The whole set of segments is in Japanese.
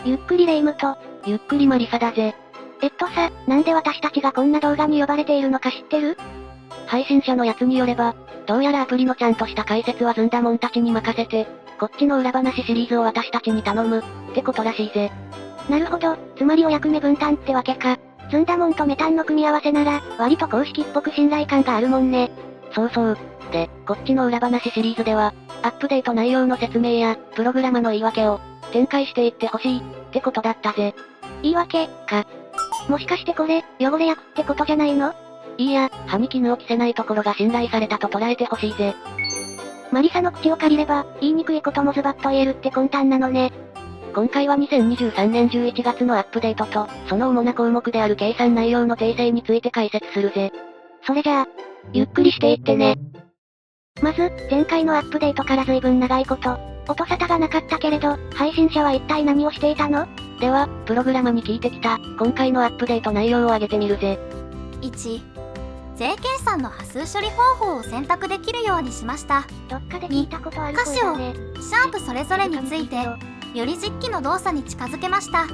ゆっくりレ夢ムと、ゆっくりマリサだぜ。さ、なんで私たちがこんな動画に呼ばれているのか知ってる？配信者のやつによれば、どうやらアプリのちゃんとした解説はずんだもんたちに任せて、こっちの裏話シリーズを私たちに頼む、ってことらしいぜ。なるほど、つまりお役目分担ってわけか。ずんだもんとメタンの組み合わせなら、割と公式っぽく信頼感があるもんね。そうそう。で、こっちの裏話シリーズでは、アップデート内容の説明や、プログラマの言い訳を、展開していってほしい、ってことだったぜ。言い訳、か。もしかしてこれ、汚れ役ってことじゃないの？いいや、歯に衣を着せないところが信頼されたと捉えてほしいぜ。マリサの口を借りれば、言いにくいこともズバッと言えるって魂胆なのね。今回は2023年11月のアップデートと、その主な項目である計算内容の訂正について解説するぜ。それじゃあ、ゆっくりしていってね。まず、前回のアップデートから随分長いこと、音沙汰がなかったけれど、配信者は一体何をしていたの？では、プログラマに聞いてきた、今回のアップデート内容を挙げてみるぜ。1、税計算の波数処理方法を選択できるようにしました。どっかで聞いたことある歌詞を、ね。シャープそれぞれについて、より実機の動作に近づけました。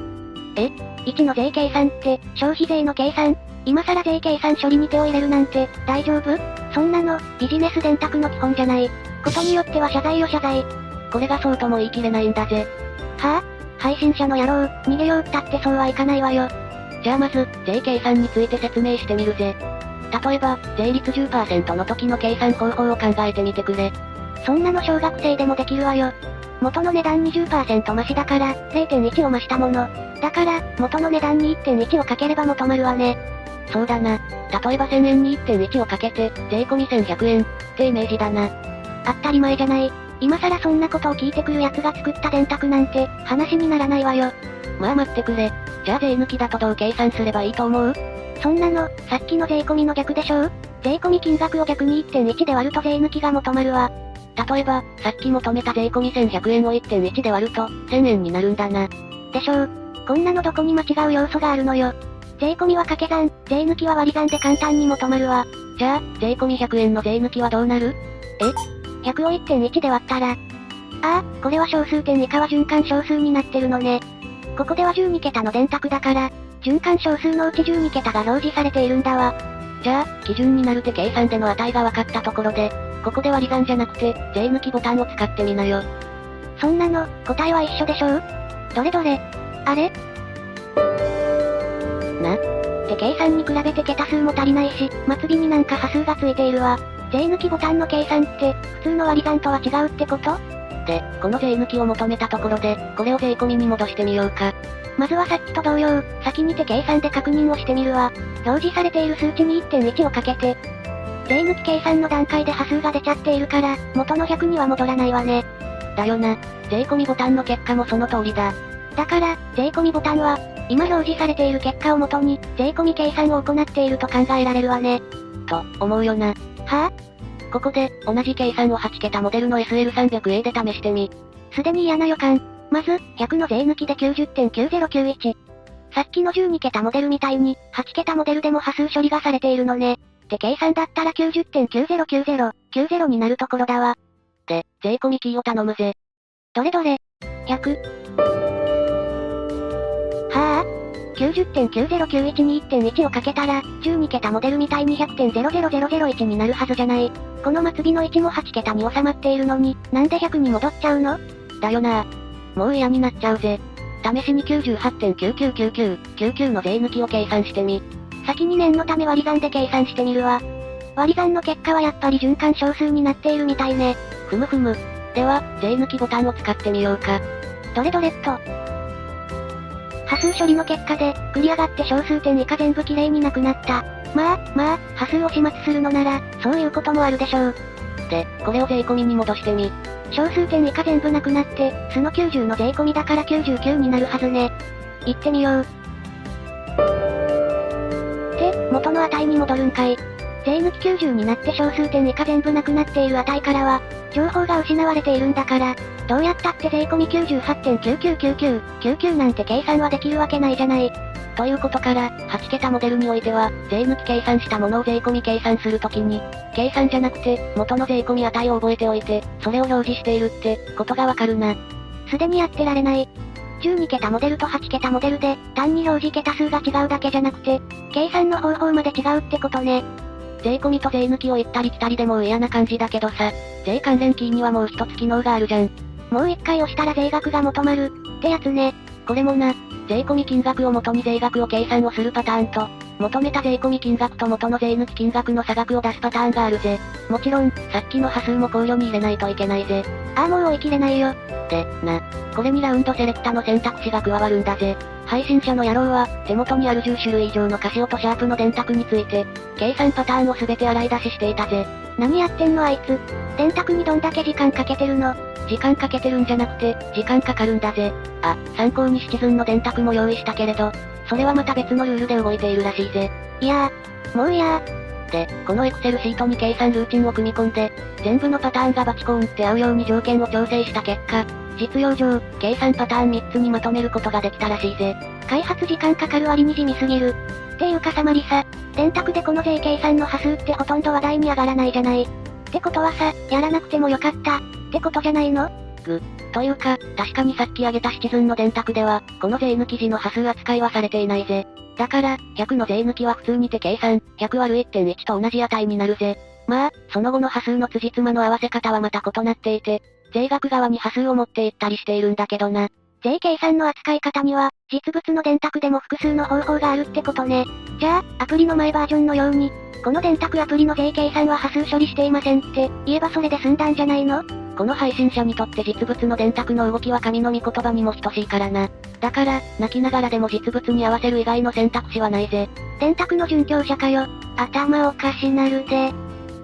1の税計算って、消費税の計算？今更税計算処理に手を入れるなんて、大丈夫？そんなの、ビジネス電卓の基本じゃない。ことによっては謝罪よ謝罪。これがそうとも言い切れないんだぜ。はぁ？配信者の野郎、逃げようったってそうはいかないわよ。じゃあまず、税計算について説明してみるぜ。例えば、税率 10% の時の計算方法を考えてみてくれ。そんなの小学生でもできるわよ。元の値段 20% 増しだから、0.1 を増したもの。だから、元の値段に 1.1 をかければ元まるわね。そうだな。例えば1000円に 1.1 をかけて、税込み1100円、ってイメージだな。当たり前じゃない。今更そんなことを聞いてくる奴が作った電卓なんて、話にならないわよ。まあ待ってくれ。じゃあ税抜きだとどう計算すればいいと思う？そんなの、さっきの税込みの逆でしょ？税込み金額を逆に 1.1 で割ると税抜きが元まるわ。例えば、さっき求めた税込み1100円を 1.1 で割ると、1000円になるんだな。でしょう。こんなのどこに間違う要素があるのよ。税込みは掛け算、税抜きは割り算で簡単に元まるわ。じゃあ、税込み100円の税抜きはどうなる？100を 1.1 で割ったら。ああ、これは小数点以下は循環小数になってるのね。ここでは12桁の電卓だから、循環小数のうち12桁が表示されているんだわ。じゃあ、基準になる手計算での値が分かったところで、ここで割り算じゃなくて、税抜きボタンを使ってみなよ。そんなの、答えは一緒でしょ？どれどれ？あれ？って計算に比べて桁数も足りないし、末尾になんか波数がついているわ。税抜きボタンの計算って、普通の割り算とは違うってこと？で、この税抜きを求めたところで、これを税込みに戻してみようか。まずはさっきと同様、先に手計算で確認をしてみるわ。表示されている数値に 1.1 をかけて、税抜き計算の段階で波数が出ちゃっているから、元の100には戻らないわね。だよな。税込みボタンの結果もその通りだ。だから、税込みボタンは、今表示されている結果をもとに、税込み計算を行っていると考えられるわね。と、思うよな。はぁ？ここで、同じ計算を8桁モデルの SL300A で試してみ。すでに嫌な予感。まず、100の税抜きで 90.9091。さっきの12桁モデルみたいに、8桁モデルでも波数処理がされているのね。って計算だったら 90.909090 になるところだわ。で、税込みキーを頼むぜ。どれどれ？ 100。はぁ？90.9091 に 1.1 をかけたら、12桁モデルみたいに 100.00001 になるはずじゃない。この末尾の1も8桁に収まっているのに、なんで100に戻っちゃうの？だよな。もう嫌になっちゃうぜ。試しに 98.999999 の税抜きを計算してみ。先に念のため割り算で計算してみるわ。割り算の結果はやっぱり循環小数になっているみたいね。ふむふむ。では、税抜きボタンを使ってみようか。どれどれっと。波数処理の結果で、繰り上がって小数点以下全部きれいになくなった。まあ、波数を始末するのなら、そういうこともあるでしょう。で、これを税込みに戻してみ。小数点以下全部なくなって、素の90の税込みだから99になるはずね。行ってみよう。で、元の値に戻るんかい。税抜き90になって小数点以下全部なくなっている値からは、情報が失われているんだから、どうやったって税込み 98.999999 なんて計算はできるわけないじゃない。ということから、8桁モデルにおいては、税抜き計算したものを税込み計算するときに、計算じゃなくて、元の税込み値を覚えておいて、それを表示しているって、ことがわかるな。すでにやってられない。12桁モデルと8桁モデルで、単に表示桁数が違うだけじゃなくて、計算の方法まで違うってことね。税込みと税抜きを行ったり来たりでもう嫌な感じだけどさ、税関連キーにはもう一つ機能があるじゃん。もう一回押したら税額が求まる、ってやつね。これもな、税込み金額を元に税額を計算をするパターンと、求めた税込み金額と元の税抜き金額の差額を出すパターンがあるぜ。もちろん、さっきの波数も考慮に入れないといけないぜ。ああもう追い切れないよ。で、これにラウンドセレクタの選択肢が加わるんだぜ。配信者の野郎は、手元にある10種類以上のカシオとシャープの電卓について、計算パターンを全て洗い出ししていたぜ。何やってんのあいつ。電卓にどんだけ時間かけてるの？時間かけてるんじゃなくて、時間かかるんだぜ。あ、参考にシチズンの電卓も用意したけれど、それはまた別のルールで動いているらしいぜ。いやー、もういやー。で、このエクセルシートに計算ルーチンを組み込んで、全部のパターンがバチコーンって合うように条件を調整した結果、実用上、計算パターン3つにまとめることができたらしいぜ。開発時間かかる割に地味すぎる。っていうかさマリサ、電卓でこの税計算の波数ってほとんど話題に上がらないじゃない。ってことはさ、やらなくてもよかった、ってことじゃないの？というか、確かにさっき挙げたシチズンの電卓では、この税抜き時の波数扱いはされていないぜ。だから、100の税抜きは普通にて計算、100割る 1.1 と同じ値になるぜ。まあ、その後の波数の辻褄の合わせ方はまた異なっていて、税額側に波数を持っていったりしているんだけどな。税計算の扱い方には、実物の電卓でも複数の方法があるってことね。じゃあ、アプリの前バージョンのように、この電卓アプリの税計算は波数処理していませんって言えばそれで済んだんじゃないの？この配信者にとって実物の電卓の動きは神の御言葉にも等しいからな。だから、泣きながらでも実物に合わせる以外の選択肢はないぜ。電卓の殉教者かよ。頭おかしなるで。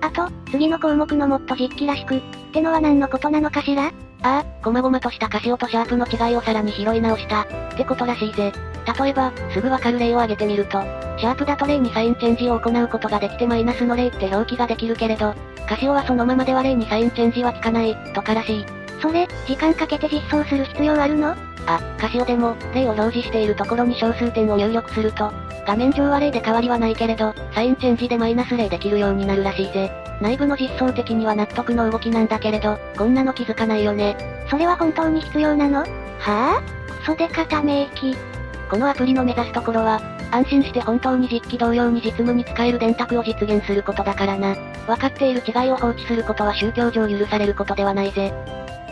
あと、次の項目のもっと実機らしく、ってのは何のことなのかしら？ああ、細々としたカシオとシャープの違いをさらに拾い直した、ってことらしいぜ。例えば、すぐわかる例を挙げてみると、シャープだと例にサインチェンジを行うことができてマイナスの例って表記ができるけれど、カシオはそのままでは例にサインチェンジは効かない、とからしい。それ、時間かけて実装する必要あるの？あ、カシオでも、例を表示しているところに小数点を入力すると、画面上は例で変わりはないけれど、サインチェンジでマイナス例できるようになるらしいぜ。内部の実装的には納得の動きなんだけれど、こんなの気づかないよね。それは本当に必要なの？はぁ？クソデカため息。このアプリの目指すところは、安心して本当に実機同様に実務に使える電卓を実現することだからな。分かっている違いを放置することは宗教上許されることではないぜ。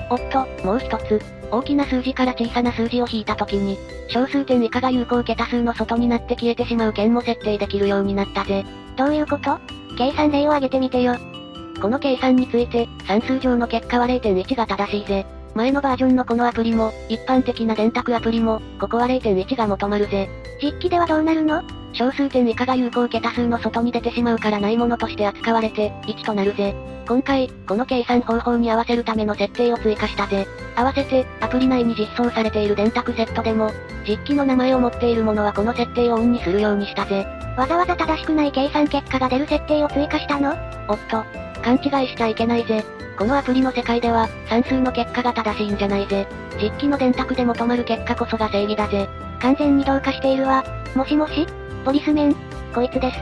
おっと、もう一つ。大きな数字から小さな数字を引いた時に、小数点以下が有効桁数の外になって消えてしまう件も設定できるようになったぜ。どういうこと？計算例を挙げてみてよ。この計算について、算数上の結果は 0.1 が正しいぜ。前のバージョンのこのアプリも、一般的な電卓アプリも、ここは 0.1 が求まるぜ。実機ではどうなるの？小数点以下が有効桁数の外に出てしまうからないものとして扱われて、1となるぜ。今回、この計算方法に合わせるための設定を追加したぜ。合わせて、アプリ内に実装されている電卓セットでも、実機の名前を持っているものはこの設定をオンにするようにしたぜ。わざわざ正しくない計算結果が出る設定を追加したの？おっと、勘違いしちゃいけないぜ。このアプリの世界では、算数の結果が正しいんじゃないぜ。実機の電卓で求まる結果こそが正義だぜ。完全にどうかしているわ。もしもし？ポリスメン、こいつです。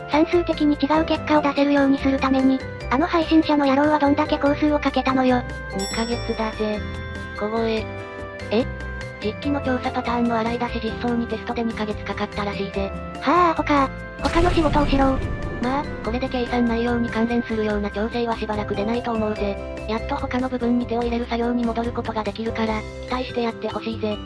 算数的に違う結果を出せるようにするために、あの配信者の野郎はどんだけ工数をかけたのよ。2ヶ月だぜ。小声。え？実機の調査パターンの洗い出し実装にテストで2ヶ月かかったらしいぜ。はあ、他の仕事をしろ。まあ、これで計算内容に関連するような調整はしばらく出ないと思うぜ。やっと他の部分に手を入れる作業に戻ることができるから、期待してやってほしいぜ。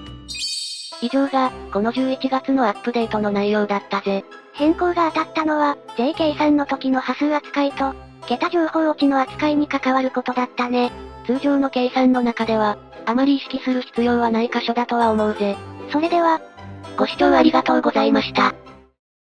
以上が、この11月のアップデートの内容だったぜ。変更が当たったのは、税計算の時の波数扱いと、桁情報落ちの扱いに関わることだったね。通常の計算の中では、あまり意識する必要はない箇所だとは思うぜ。それでは、ご視聴ありがとうございました。